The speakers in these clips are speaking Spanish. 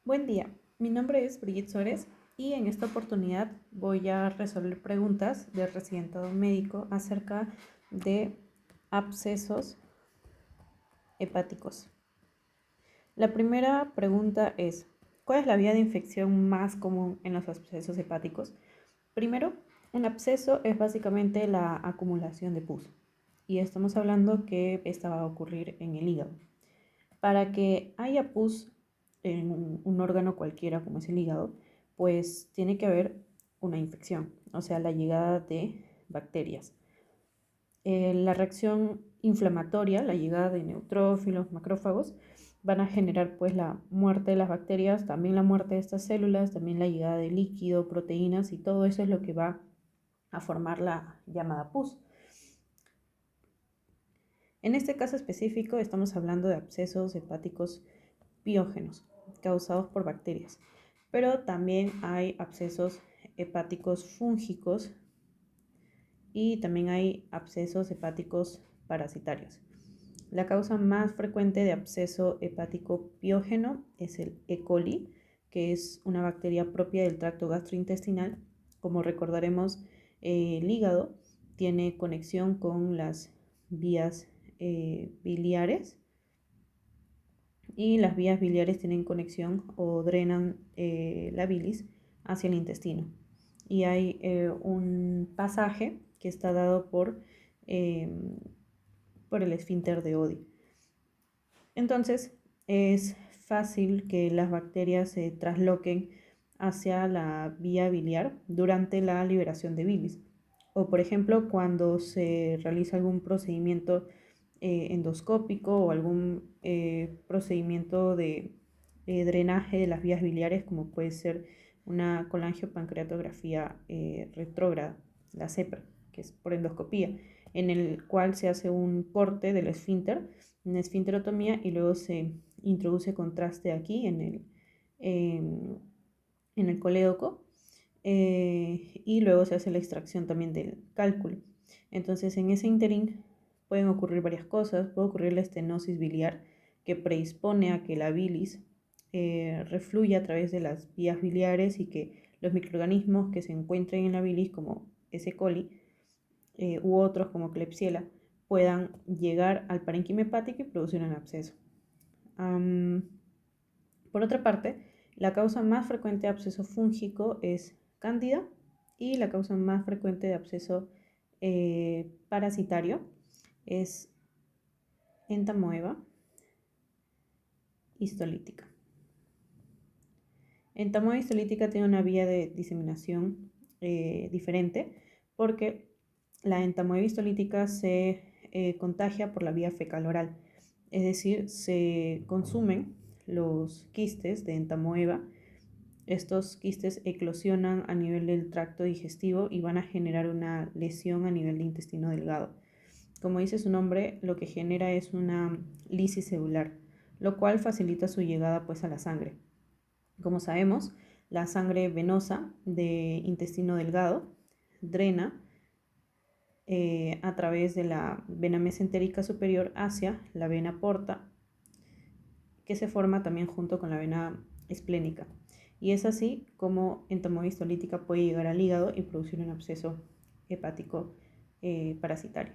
Buen día, mi nombre es Brigitte Suárez y en esta oportunidad voy a resolver preguntas de residentado médico acerca de abscesos hepáticos. La primera pregunta es, ¿cuál es la vía de infección más común en los abscesos hepáticos? Primero, un absceso es básicamente la acumulación de pus y estamos hablando que esta va a ocurrir en el hígado. Para que haya pus en un órgano cualquiera como es el hígado, pues tiene que haber una infección, o sea, la llegada de bacterias. La reacción inflamatoria, la llegada de neutrófilos, macrófagos, van a generar pues la muerte de las bacterias, también la muerte de estas células, también la llegada de líquido, proteínas y todo eso es lo que va a formar la llamada pus. En este caso específico estamos hablando de abscesos hepáticos piógenos causados por bacterias, pero también hay abscesos hepáticos fúngicos y también hay abscesos hepáticos parasitarios. La causa más frecuente de absceso hepático piógeno es el E. coli, que es una bacteria propia del tracto gastrointestinal. Como recordaremos, el hígado tiene conexión con las vías biliares y las vías biliares tienen conexión o drenan la bilis hacia el intestino. Y hay un pasaje que está dado eh, por el esfínter de Oddi. Entonces, es fácil que las bacterias se trasloquen hacia la vía biliar durante la liberación de bilis. O, por ejemplo, cuando se realiza algún procedimiento endoscópico o algún procedimiento de drenaje de las vías biliares, como puede ser una colangiopancreatografía retrógrada, la CEPRA, que es por endoscopía, en el cual se hace un corte del esfínter, una esfinterotomía, y luego se introduce contraste aquí en el colédoco, y luego se hace la extracción también del cálculo. Entonces, en ese interín pueden ocurrir varias cosas. Puede ocurrir la estenosis biliar, que predispone a que la bilis refluya a través de las vías biliares y que los microorganismos que se encuentren en la bilis, como S. coli u otros como Klebsiella, puedan llegar al parénquima hepático y producir un absceso. Por otra parte, la causa más frecuente de absceso fúngico es Cándida y la causa más frecuente de absceso parasitario es Entamoeba histolítica. Entamoeba histolítica tiene una vía de diseminación diferente porque la entamoeba histolítica se contagia por la vía fecal oral, es decir, se consumen los quistes de entamoeba. Estos quistes eclosionan a nivel del tracto digestivo y van a generar una lesión a nivel de intestino delgado. Como dice su nombre, lo que genera es una lisis celular, lo cual facilita su llegada pues a la sangre. Como sabemos, la sangre venosa de intestino delgado drena a través de la vena mesentérica superior hacia la vena porta, que se forma también junto con la vena esplénica. Y es así como entamoeba histolítica puede llegar al hígado y producir un absceso hepático parasitario.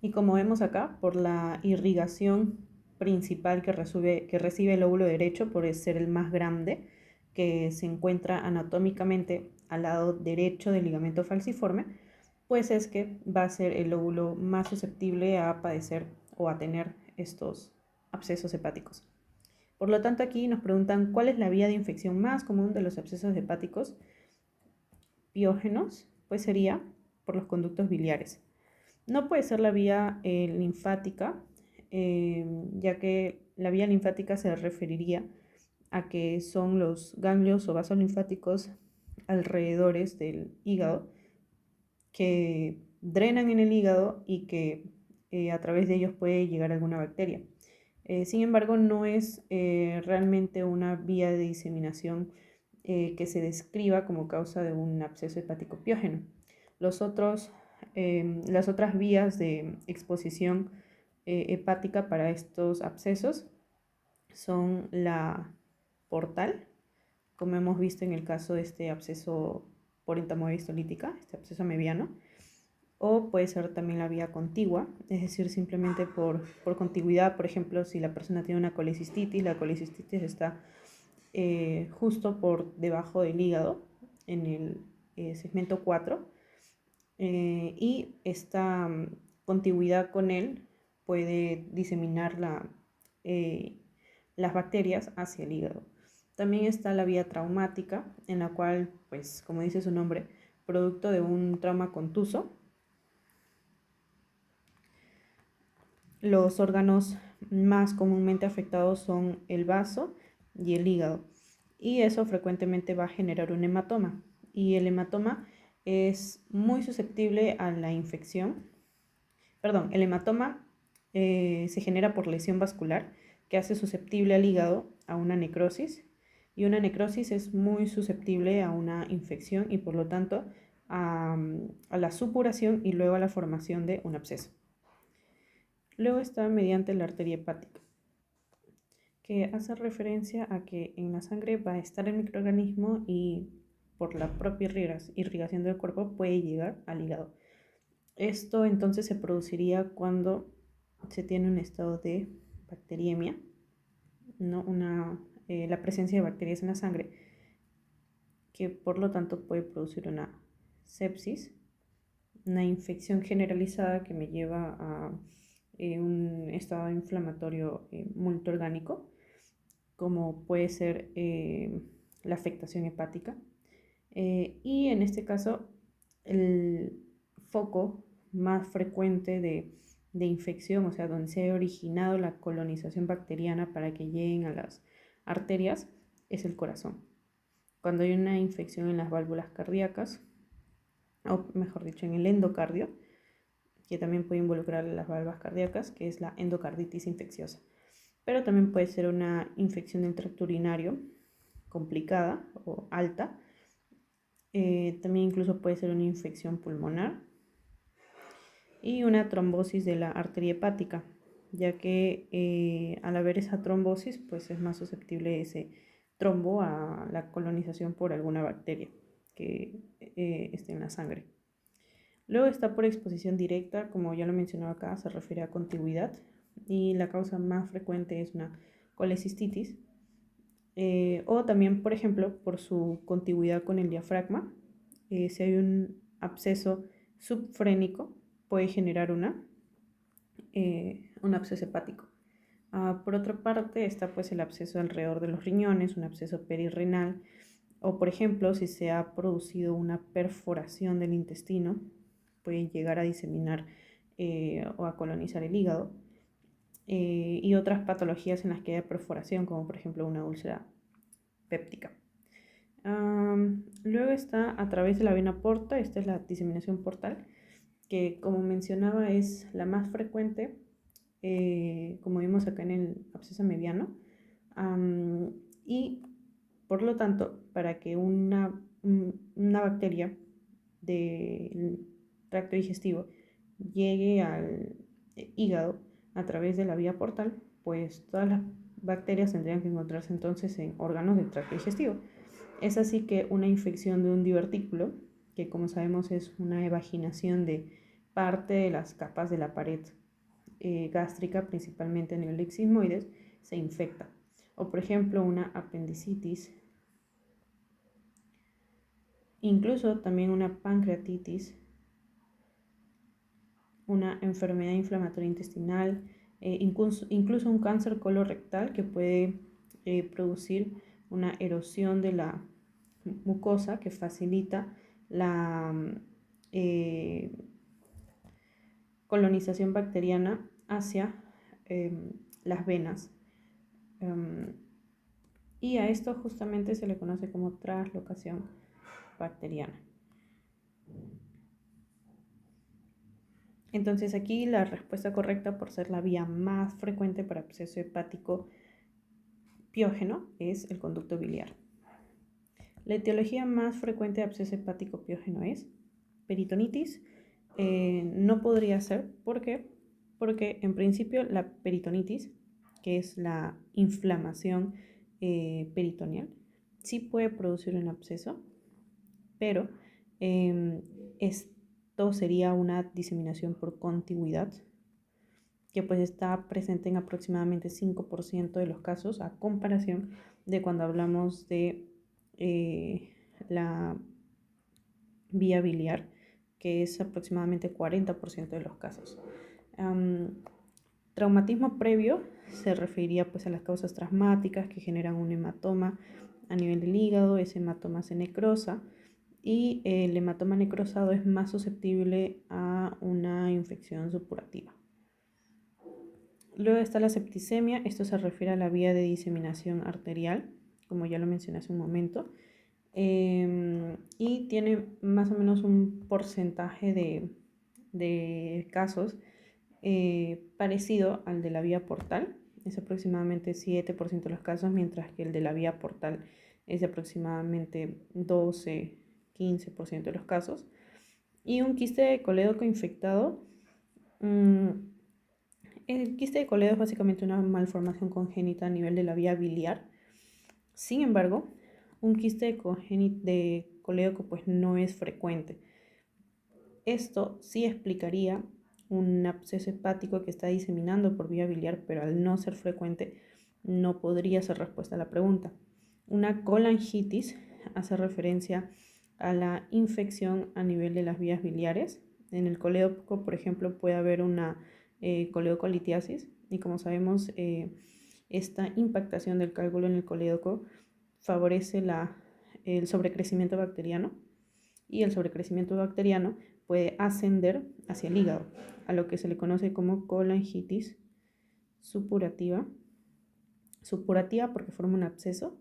Y como vemos acá, por la irrigación principal que recibe el lóbulo derecho, por ser el más grande, que se encuentra anatómicamente al lado derecho del ligamento falciforme, pues es que va a ser el lóbulo más susceptible a padecer o a tener estos abscesos hepáticos. Por lo tanto, aquí nos preguntan cuál es la vía de infección más común de los abscesos hepáticos piógenos, pues sería por los conductos biliares. No puede ser la vía linfática, ya que la vía linfática se referiría a que son los ganglios o vasos linfáticos alrededores del hígado que drenan en el hígado y que a través de ellos puede llegar alguna bacteria. Sin embargo, no es realmente una vía de diseminación que se describa como causa de un absceso hepático piógeno. Las otras vías de exposición hepática para estos abscesos son la portal, como hemos visto en el caso de este absceso por entamoeba histolítica, este absceso mediano, o puede ser también la vía contigua, es decir, simplemente por contigüidad. Por ejemplo, si la persona tiene una colecistitis, la colecistitis está justo por debajo del hígado, en el segmento 4, y esta contigüidad con él puede diseminar las bacterias hacia el hígado. También está la vía traumática, en la cual, pues, como dice su nombre, producto de un trauma contuso, los órganos más comúnmente afectados son el vaso y el hígado, y eso frecuentemente va a generar un hematoma, y el hematoma es muy susceptible a la infección. Perdón, el hematoma se genera por lesión vascular que hace susceptible al hígado a una necrosis, y una necrosis es muy susceptible a una infección y por lo tanto a la supuración y luego a la formación de un absceso. Luego está mediante la arteria hepática, que hace referencia a que en la sangre va a estar el microorganismo y por la propia irrigación del cuerpo puede llegar al hígado. Esto entonces se produciría cuando se tiene un estado de bacteriemia, ¿no? La presencia de bacterias en la sangre, que por lo tanto puede producir una sepsis, una infección generalizada que me lleva a un estado inflamatorio multiorgánico, como puede ser la afectación hepática. Y en este caso, el foco más frecuente de infección, o sea, donde se ha originado la colonización bacteriana para que lleguen a las arterias, es el corazón. Cuando hay una infección en las válvulas cardíacas, o mejor dicho, en el endocardio, que también puede involucrar las válvulas cardíacas, que es la endocarditis infecciosa. Pero también puede ser una infección del tracto urinario complicada o alta. También incluso puede ser una infección pulmonar y una trombosis de la arteria hepática, ya que al haber esa trombosis, pues es más susceptible ese trombo a la colonización por alguna bacteria que esté en la sangre. Luego está por exposición directa, como ya lo mencionaba acá, se refiere a contigüidad, y la causa más frecuente es una colecistitis, o también, por ejemplo, por su contigüidad con el diafragma. Si hay un absceso subfrénico, puede generar un absceso hepático. Por otra parte está pues el absceso alrededor de los riñones, un absceso perirrenal, o por ejemplo si se ha producido una perforación del intestino, puede llegar a diseminar o a colonizar el hígado, y otras patologías en las que haya perforación, como por ejemplo una úlcera péptica. Luego está a través de la vena porta, esta es la diseminación portal, que como mencionaba es la más frecuente, como vimos acá en el absceso mediano, y por lo tanto, para que una bacteria del tracto digestivo llegue al hígado a través de la vía portal, pues todas las bacterias tendrían que encontrarse entonces en órganos del tracto digestivo. Es así que una infección de un divertículo, que como sabemos es una evaginación de parte de las capas de la pared gástrica, principalmente en el lexismoides, se infecta. O por ejemplo una apendicitis, incluso también una pancreatitis, una enfermedad inflamatoria intestinal, incluso un cáncer colorectal que puede producir una erosión de la mucosa que facilita la colonización bacteriana hacia las venas. Y a esto justamente se le conoce como translocación bacteriana. Entonces aquí la respuesta correcta, por ser la vía más frecuente para absceso hepático piógeno, es el conducto biliar. La etiología más frecuente de absceso hepático piógeno es peritonitis. No podría ser, ¿por qué? Porque en principio la peritonitis, que es la inflamación peritoneal, sí puede producir un absceso, pero esto sería una diseminación por contigüidad, que pues está presente en aproximadamente 5% de los casos, a comparación de cuando hablamos de la vía biliar, que es aproximadamente 40% de los casos. Traumatismo previo se referiría pues a las causas traumáticas que generan un hematoma a nivel del hígado. Ese hematoma se necrosa y el hematoma necrosado es más susceptible a una infección supurativa. Luego está la septicemia. Esto se refiere a la vía de diseminación arterial, como ya lo mencioné hace un momento, y tiene más o menos un porcentaje de casos parecido al de la vía portal. Es aproximadamente 7% de los casos, mientras que el de la vía portal es de aproximadamente 12-15% de los casos. Y un quiste de colédoco infectado. El quiste de coledo es básicamente una malformación congénita a nivel de la vía biliar. Sin embargo, un quiste de colédoco pues no es frecuente. Esto sí explicaría un absceso hepático que está diseminando por vía biliar, pero al no ser frecuente no podría ser respuesta a la pregunta. Una colangitis hace referencia a la infección a nivel de las vías biliares. En el colédoco, por ejemplo, puede haber una coledocolitiasis, y como sabemos, esta impactación del cálculo en el colédoco favorece el sobrecrecimiento bacteriano, y el sobrecrecimiento bacteriano puede ascender hacia el hígado, a lo que se le conoce como colangitis supurativa. Supurativa porque forma un absceso,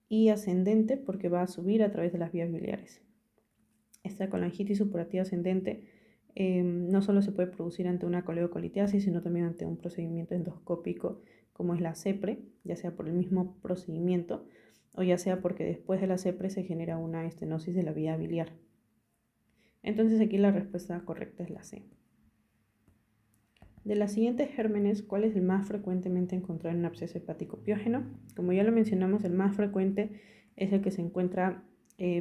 y ascendente porque va a subir a través de las vías biliares. Esta colangitis supurativa ascendente no solo se puede producir ante una coledocolitiasis, sino también ante un procedimiento endoscópico como es la CEPRE, ya sea por el mismo procedimiento o ya sea porque después de la CEPRE se genera una estenosis de la vía biliar. Entonces aquí la respuesta correcta es la C. De las siguientes gérmenes, ¿cuál es el más frecuentemente encontrado en un absceso hepático piógeno? Como ya lo mencionamos, el más frecuente es el que se encuentra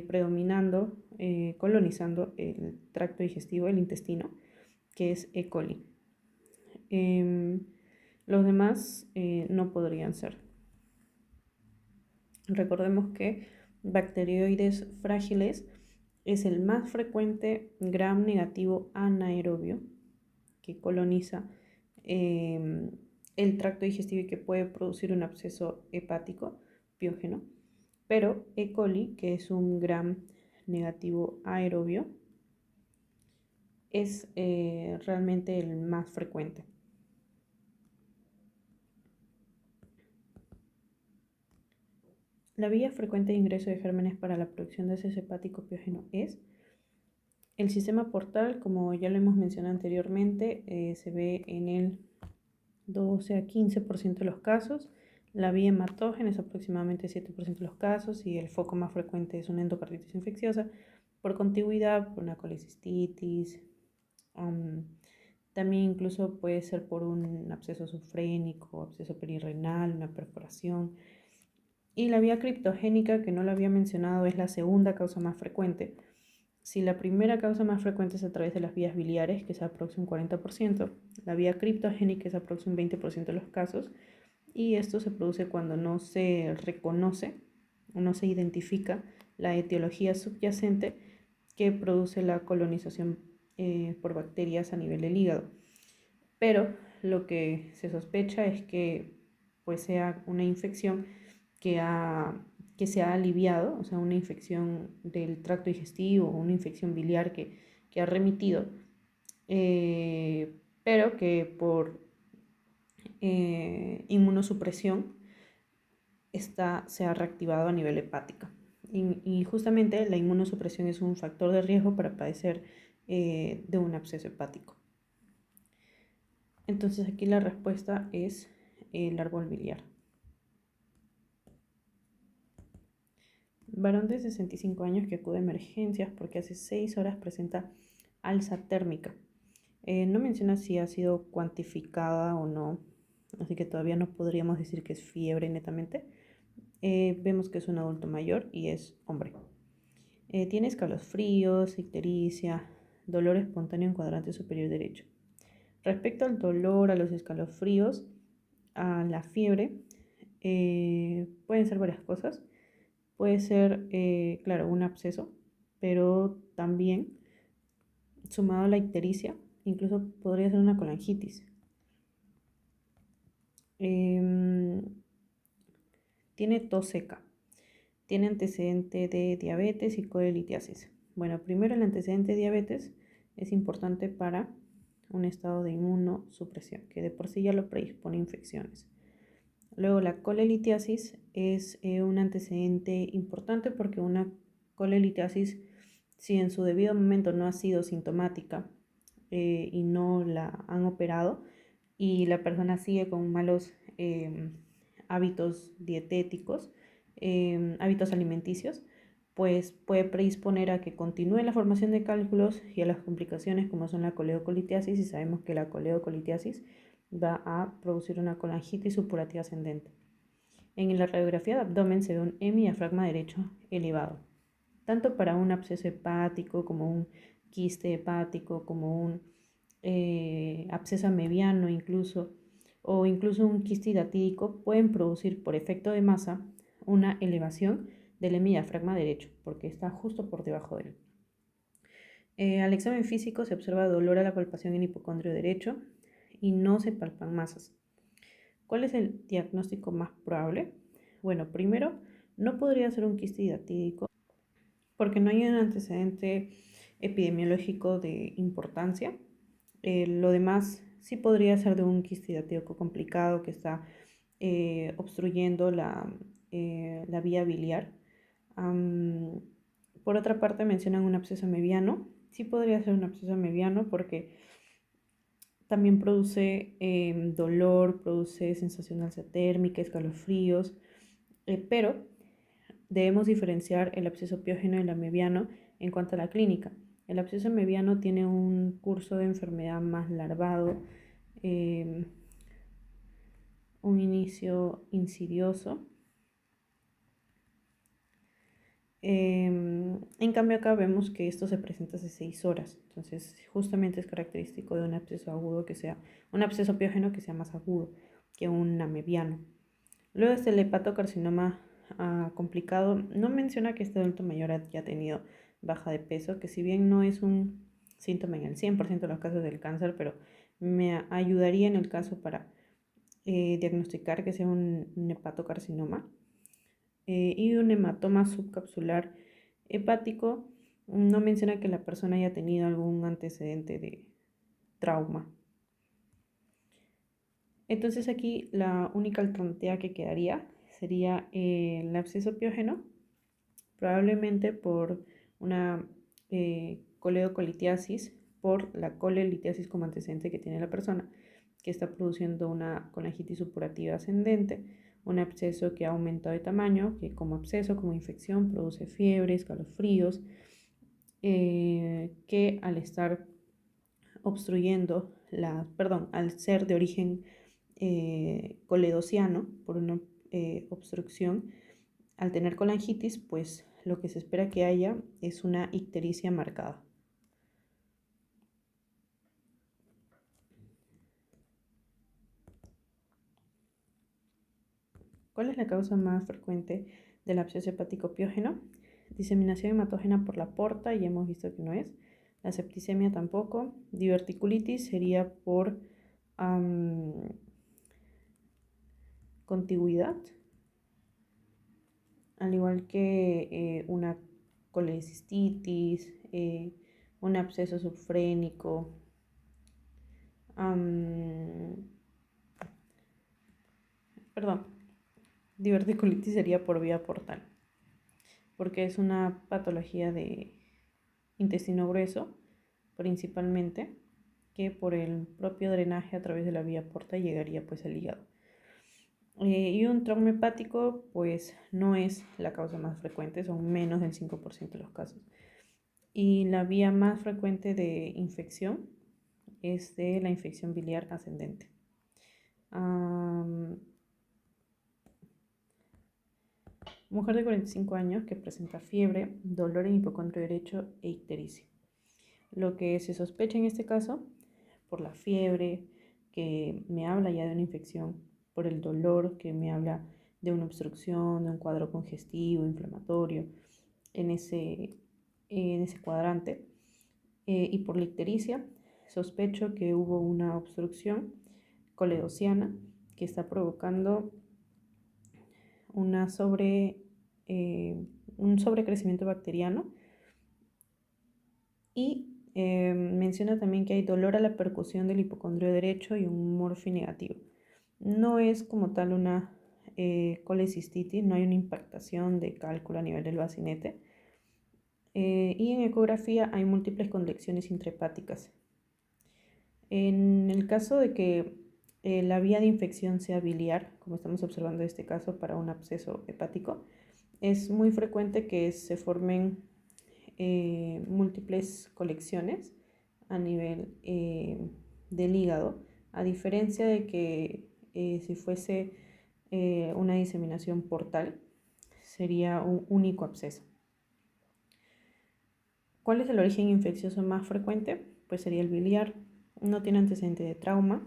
predominando, colonizando el tracto digestivo, el intestino, que es E. coli. Los demás no podrían ser. Recordemos que Bacteroides frágiles es el más frecuente gram negativo anaerobio que coloniza el tracto digestivo y que puede producir un absceso hepático piógeno, pero E. coli, que es un gram negativo aerobio, es realmente el más frecuente. La vía frecuente de ingreso de gérmenes para la producción de absceso hepático piógeno es el sistema portal. Como ya lo hemos mencionado anteriormente, se ve en el 12 a 15% de los casos. La vía hematógena es aproximadamente 7% de los casos, y el foco más frecuente es una endocarditis infecciosa por contigüidad, por una colecistitis. También incluso puede ser por un absceso sufrénico, absceso perirrenal, una perforación. Y la vía criptogénica, que no lo había mencionado, es la segunda causa más frecuente. Si la primera causa más frecuente es a través de las vías biliares, que es aproximadamente un 40%, la vía criptogénica es aproximadamente un 20% de los casos, y esto se produce cuando no se reconoce o no se identifica la etiología subyacente que produce la colonización por bacterias a nivel del hígado. Pero lo que se sospecha es que pues sea una infección que se ha aliviado, o sea, una infección del tracto digestivo o una infección biliar que ha remitido, pero que por inmunosupresión se ha reactivado a nivel hepático. Y justamente la inmunosupresión es un factor de riesgo para padecer de un absceso hepático. Entonces aquí la respuesta es el árbol biliar. Varón de 65 años que acude a emergencias porque hace 6 horas presenta alza térmica. No menciona si ha sido cuantificada o no, así que todavía no podríamos decir que es fiebre netamente. Vemos que es un adulto mayor y es hombre. Tiene escalofríos, ictericia, dolor espontáneo en cuadrante superior derecho. Respecto al dolor, a los escalofríos, a la fiebre, pueden ser varias cosas. Puede ser, claro, un absceso, pero también, sumado a la ictericia, incluso podría ser una colangitis. Em, Tiene tos seca. Tiene antecedente de diabetes y colelitiasis. Bueno, primero el antecedente de diabetes es importante para un estado de inmunosupresión, que de por sí ya lo predispone a infecciones. Luego la colelitiasis es un antecedente importante porque una colelitiasis, si en su debido momento no ha sido sintomática y no la han operado y la persona sigue con malos hábitos dietéticos, hábitos alimenticios, pues puede predisponer a que continúe la formación de cálculos y a las complicaciones como son la coleocolitiasis, y sabemos que la coleocolitiasis va a producir una colangitis supurativa ascendente. En la radiografía de abdomen se ve un hemidiafragma derecho elevado, tanto para un absceso hepático como un quiste hepático, como un absceso mediano incluso, o incluso un quiste hidatídico, pueden producir por efecto de masa una elevación del hemidiafragma derecho, porque está justo por debajo de él. Al examen físico se observa dolor a la palpación en hipocondrio derecho y no se palpan masas. ¿Cuál es el diagnóstico más probable? Bueno, primero, no podría ser un quiste hidatídico porque no hay un antecedente epidemiológico de importancia. Lo demás sí podría ser de un quiste hidatídico complicado que está obstruyendo la vía biliar. Por otra parte, mencionan un absceso mediano. Sí podría ser un absceso mediano porque también produce dolor, produce sensación térmica, escalofríos, pero debemos diferenciar el absceso piógeno y el amebiano en cuanto a la clínica. El absceso amebiano tiene un curso de enfermedad más larvado, un inicio insidioso. En cambio acá vemos que esto se presenta hace 6 horas, entonces justamente es característico de un absceso agudo que sea, un absceso piógeno que sea más agudo que un amebiano. Luego está el hepatocarcinoma complicado. No menciona que este adulto mayor haya tenido baja de peso, que si bien no es un síntoma en el 100% de los casos del cáncer, pero me ayudaría en el caso para diagnosticar que sea un hepatocarcinoma. Y un hematoma subcapsular hepático. No menciona que la persona haya tenido algún antecedente de trauma. Entonces aquí la única alternativa que quedaría sería el absceso piógeno, probablemente por una coleocolitiasis, por la colelitiasis como antecedente que tiene la persona, que está produciendo una colangitis supurativa ascendente, un absceso que ha aumentado de tamaño, que como absceso, como infección, produce fiebre, escalofríos, que al estar obstruyendo al ser de origen coledociano por una obstrucción, al tener colangitis, pues lo que se espera que haya es una ictericia marcada. ¿Cuál es la causa más frecuente del absceso hepático piógeno? Diseminación hematógena por la porta, y hemos visto que no es. La septicemia tampoco. Diverticulitis sería por contigüidad, al igual que una colecistitis, un absceso subfrénico. Diverticulitis sería por vía portal, porque es una patología de intestino grueso, principalmente, que por el propio drenaje a través de la vía portal llegaría pues al hígado. Y un trauma hepático pues no es la causa más frecuente, son menos del 5% de los casos. Y la vía más frecuente de infección es de la infección biliar ascendente. Mujer de 45 años que presenta fiebre, dolor en hipocondrio derecho e ictericia. Lo que se sospecha en este caso, por la fiebre, que me habla ya de una infección, por el dolor, que me habla de una obstrucción, de un cuadro congestivo, inflamatorio, en ese cuadrante, y por la ictericia, sospecho que hubo una obstrucción coledociana que está provocando una un sobrecrecimiento bacteriano y menciona también que hay dolor a la percusión del hipocondrio derecho y un humor negativo. No es como tal una colecistitis, no hay una impactación de cálculo a nivel del bacinete. Y en ecografía hay múltiples conlecciones intrahepáticas. En el caso de que la vía de infección sea biliar, como estamos observando en este caso para un absceso hepático, es muy frecuente que se formen múltiples colecciones a nivel del hígado, a diferencia de que si fuese una diseminación portal, sería un único absceso. ¿Cuál es el origen infeccioso más frecuente? Pues sería el biliar, no tiene antecedente de trauma.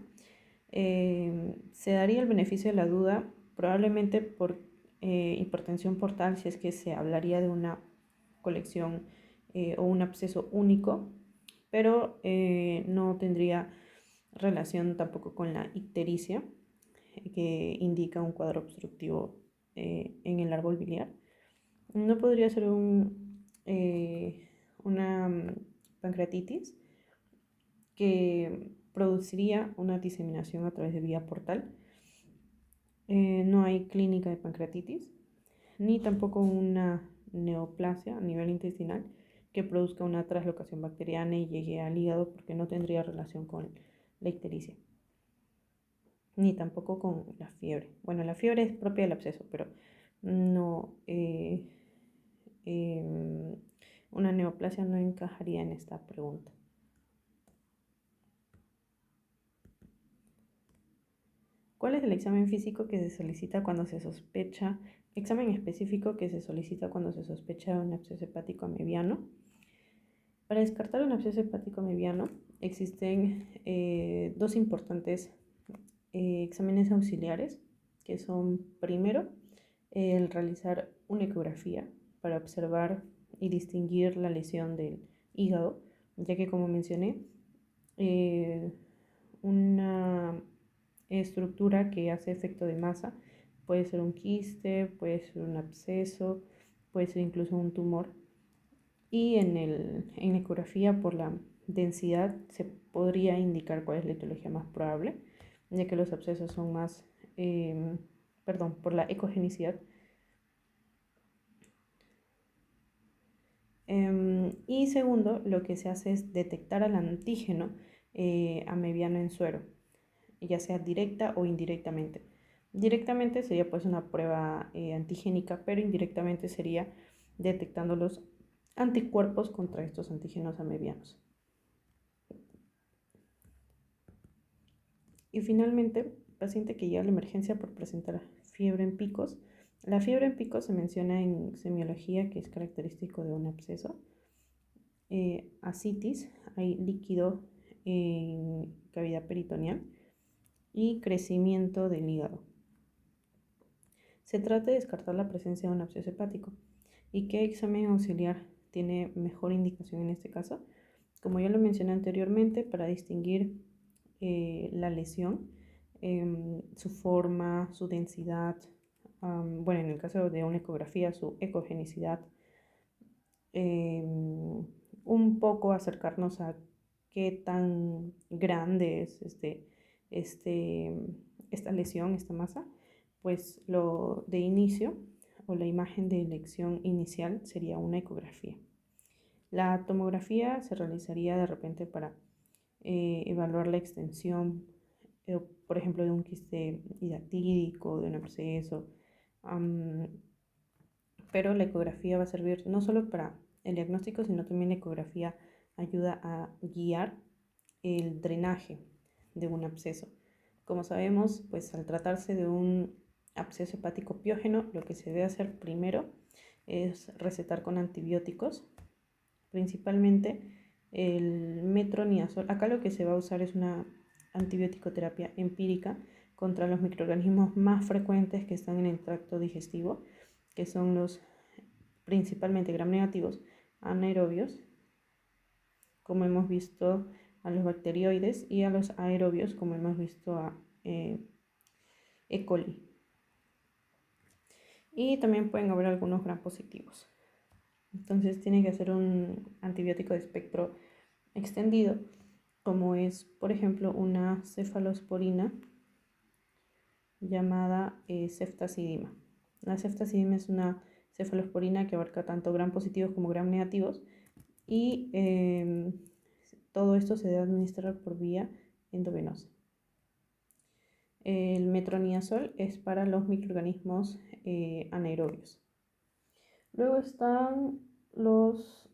Se daría el beneficio de la duda probablemente por hipertensión portal si es que se hablaría de una colección o un absceso único, pero no tendría relación tampoco con la ictericia, que indica un cuadro obstructivo en el árbol biliar. No podría ser una pancreatitis que produciría una diseminación a través de vía portal. No hay clínica de pancreatitis, ni tampoco una neoplasia a nivel intestinal que produzca una traslocación bacteriana y llegue al hígado, porque no tendría relación con la ictericia, ni tampoco con la fiebre. Bueno, la fiebre es propia del absceso, pero no, una neoplasia no encajaría en esta pregunta. ¿Cuál es el examen físico que se solicita cuando se sospecha, examen específico que se solicita cuando se sospecha de un absceso hepático mediano? Para descartar un absceso hepático mediano existen dos importantes exámenes auxiliares, que son primero el realizar una ecografía para observar y distinguir la lesión del hígado, ya que como mencioné, una estructura que hace efecto de masa puede ser un quiste, puede ser un absceso, puede ser incluso un tumor. Y en la ecografía, por la densidad, se podría indicar cuál es la etiología más probable, ya que los abscesos son más, por la ecogenicidad. Y segundo, lo que se hace es detectar al antígeno amebiano en suero, ya sea directa o indirectamente. Directamente sería pues una prueba antigénica, pero indirectamente sería detectando los anticuerpos contra estos antígenos amebianos. Y finalmente, paciente que llega a la emergencia por presentar fiebre en picos. La fiebre en picos se menciona en semiología, que es característico de un absceso. Ascitis, hay líquido en cavidad peritoneal y crecimiento del hígado. Se trata de descartar la presencia de un absceso hepático. ¿Y qué examen auxiliar tiene mejor indicación en este caso? Como ya lo mencioné anteriormente, para distinguir la lesión, su forma, su densidad, bueno, en el caso de una ecografía, su ecogenicidad, un poco acercarnos a qué tan grande es esta lesión, esta masa, pues lo de inicio o la imagen de elección inicial sería una ecografía. La tomografía se realizaría de repente para evaluar la extensión, por ejemplo, de un quiste hidatídico, de un absceso, pero la ecografía va a servir no solo para el diagnóstico, sino también la ecografía ayuda a guiar el drenaje de un absceso. Como sabemos, pues al tratarse de un absceso hepático piógeno, lo que se debe hacer primero es recetar con antibióticos, principalmente el metronidazol. Acá lo que se va a usar es una antibiótico terapia empírica contra los microorganismos más frecuentes que están en el tracto digestivo, que son los principalmente gram negativos, anaerobios, como hemos visto a los bacterioides, y a los aerobios, como hemos visto a E. coli. Y también pueden haber algunos gram positivos. Entonces tiene que ser un antibiótico de espectro extendido, como es, por ejemplo, una cefalosporina llamada ceftazidima. La ceftazidima es una cefalosporina que abarca tanto gram positivos como gram negativos, y todo esto se debe administrar por vía endovenosa. El metronidazol es para los microorganismos anaerobios. Luego están los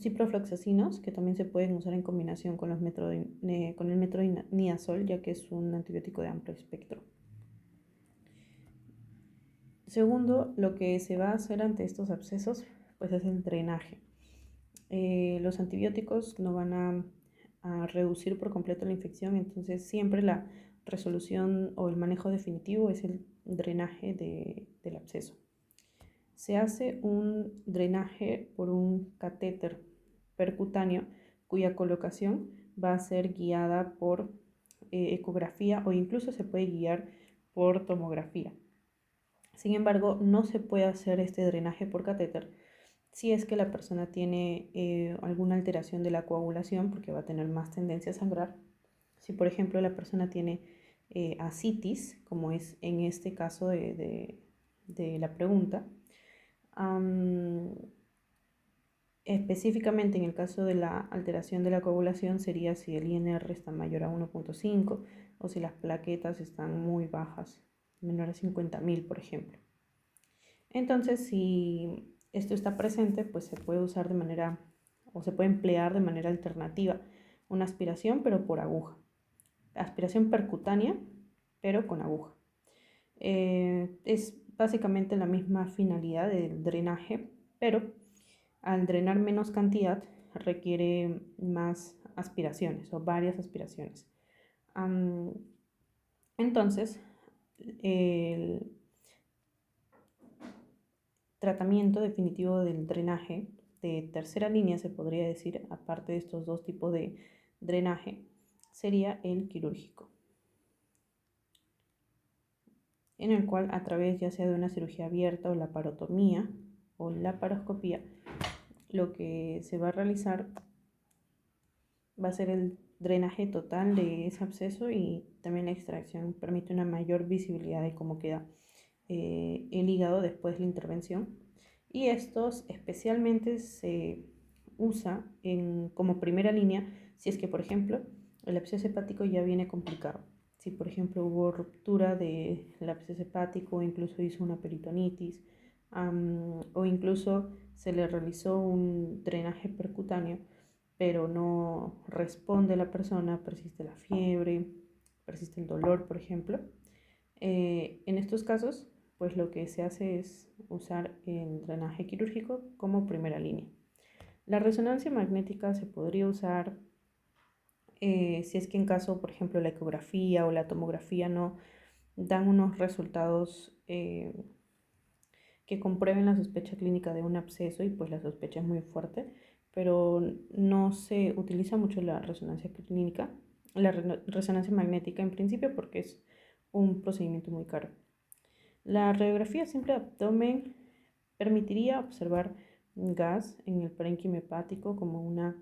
ciprofloxacinos, que también se pueden usar en combinación con el metronidazol, ya que es un antibiótico de amplio espectro. Segundo, lo que se va a hacer ante estos abscesos pues es el drenaje. Los antibióticos no van a reducir por completo la infección, entonces siempre la resolución o el manejo definitivo es el drenaje del absceso. Se hace un drenaje por un catéter percutáneo cuya colocación va a ser guiada por ecografía, o incluso se puede guiar por tomografía. Sin embargo, no se puede hacer este drenaje por catéter si es que la persona tiene alguna alteración de la coagulación, porque va a tener más tendencia a sangrar. Si, por ejemplo, la persona tiene ascitis, como es en este caso de la pregunta, específicamente en el caso de la alteración de la coagulación sería si el INR está mayor a 1.5 o si las plaquetas están muy bajas, menor a 50.000, por ejemplo. Entonces, si esto está presente, pues se puede usar de manera, o se puede emplear de manera alternativa, una aspiración pero por aguja. Aspiración percutánea pero con aguja. Es básicamente la misma finalidad del drenaje, pero al drenar menos cantidad requiere más aspiraciones o varias aspiraciones. Entonces, el tratamiento definitivo del drenaje de tercera línea, se podría decir, aparte de estos dos tipos de drenaje, sería el quirúrgico, en el cual a través ya sea de una cirugía abierta o laparotomía o laparoscopía, lo que se va a realizar va a ser el drenaje total de ese absceso, y también la extracción permite una mayor visibilidad de cómo queda el hígado después de la intervención. Y estos especialmente se usa como primera línea si es que, por ejemplo, el absceso hepático ya viene complicado. Si, por ejemplo, hubo ruptura del absceso hepático, o incluso hizo una peritonitis, o incluso se le realizó un drenaje percutáneo, pero no responde la persona, persiste la fiebre, persiste el dolor, por ejemplo. En estos casos, pues lo que se hace es usar el drenaje quirúrgico como primera línea. La resonancia magnética se podría usar si es que en caso, por ejemplo, la ecografía o la tomografía no dan unos resultados que comprueben la sospecha clínica de un absceso, y pues la sospecha es muy fuerte, pero no se utiliza mucho la resonancia clínica, la resonancia magnética en principio, porque es un procedimiento muy caro. La radiografía simple de abdomen permitiría observar gas en el parénquima hepático como una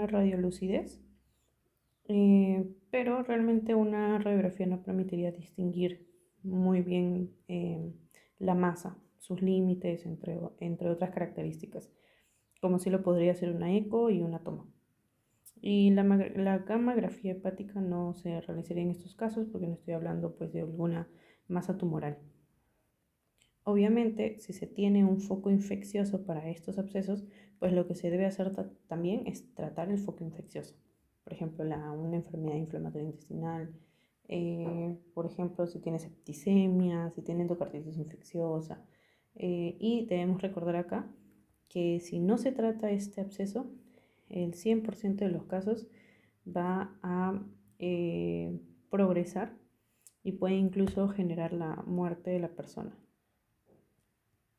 radiolucidez, pero realmente una radiografía no permitiría distinguir muy bien la masa, sus límites, entre otras características, como si lo podría hacer una eco y una toma. Y la gammagrafía hepática no se realizaría en estos casos, porque no estoy hablando pues de alguna masa tumoral. Obviamente, si se tiene un foco infeccioso para estos abscesos, pues lo que se debe hacer también es tratar el foco infeccioso. Por ejemplo, una enfermedad inflamatoria intestinal, por ejemplo, si tiene septicemia, si tiene endocarditis infecciosa. Y debemos recordar acá que si no se trata este absceso, el 100% de los casos va a progresar y puede incluso generar la muerte de la persona.